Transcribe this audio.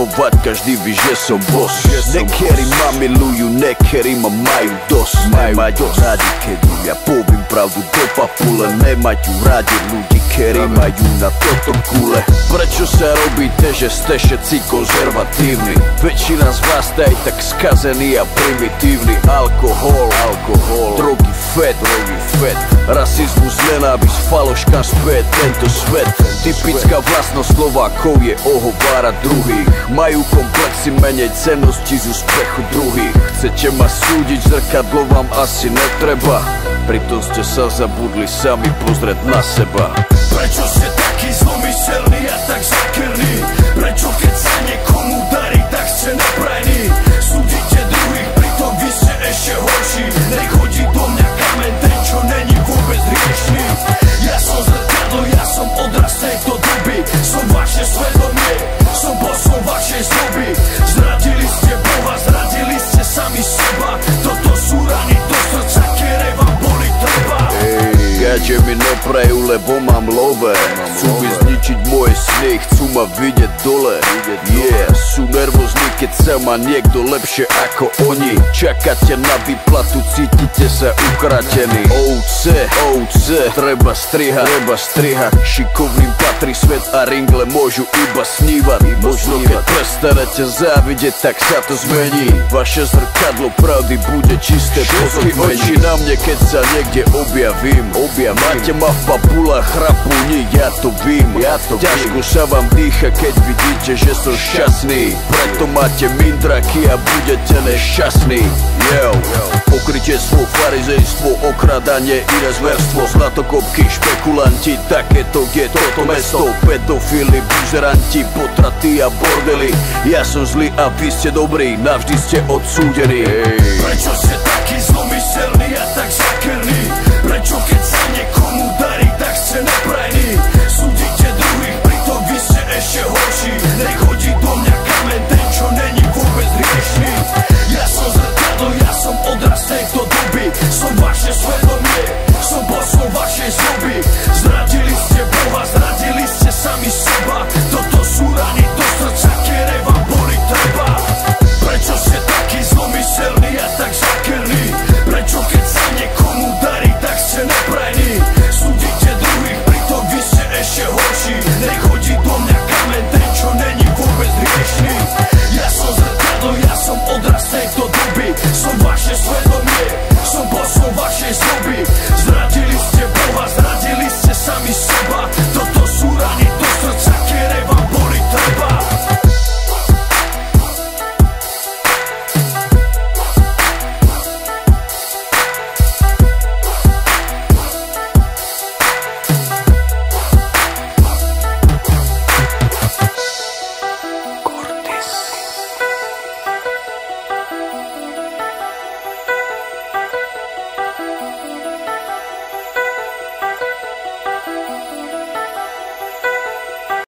obdivovať, každý ví, že som boss. Niektorí ma milujú, niektorí ma majú dosť. Nemajú rádi, keď ja poviem pravdu do papule. Nemajú rádi ľudí, ktorí majú na toto kule. Prečo sa robíte, že ste všetci konzervatívni? Väčšina z vás je tak skazený a primitívny. Alkohol, drogy, fet, rasizmus, nenávisť, faloška späť tento svet. Typická vlastnosť Slovákov je ohovárať druhých. Majú komplexy, menej cennosti z úspechu druhých. Chcete ma súdiť, zrkadlo vám asi netreba. Pritom ste sa zabudli sami pozrieť na seba. Prečo ste taký zlomyselný a tak zakerný? Prečo keď sa niekomu darí, tak ste neprajní? Súdite druhých, pritom vy ste ešte horší. Nech hodí do mňa kameň ten, čo není vôbec riešný. Ja som zrkadlo, ja som odraz tejto doby. Som vaše svedomie, som bosom vašej zloby. Zradili ste Boha, zradili ste sami seba. Toto sú rany do srdca, ktoré vám boli treba. Gače mi neprajú, lebo mám love. Chcú mi zničiť moje sny, chcú ma vidieť dole. Sú nervózni, keď sa má niekto lepšie ako oni. Čakáte na výplatu, cítite sa ukratení. OC, treba strihať. Šikovným patrí svet a ringle môžu iba snívať. Možno keď prestanete závidieť, tak sa to zmení. Vaše zrkadlo pravdy bude čisté. Pozri oči na mne, keď sa niekde objavím. Máte ma v papulách, chrapuní, ja to vím. Ťažko sa vám dýcha, keď vidíte, že som šťastný. Preto máte mindraky a budete nešťastní. Pokrytectvo, farizejstvo, okradanie, iné zverstvo, zlatokopky, špekulanti, takéto je toto mesto. Pedofili, buzeranti, potraty a bordely. Ja som zlý a vy ste dobrí, navždy ste odsúdení. Prečo ste taký zlomyselný a tak zakerný?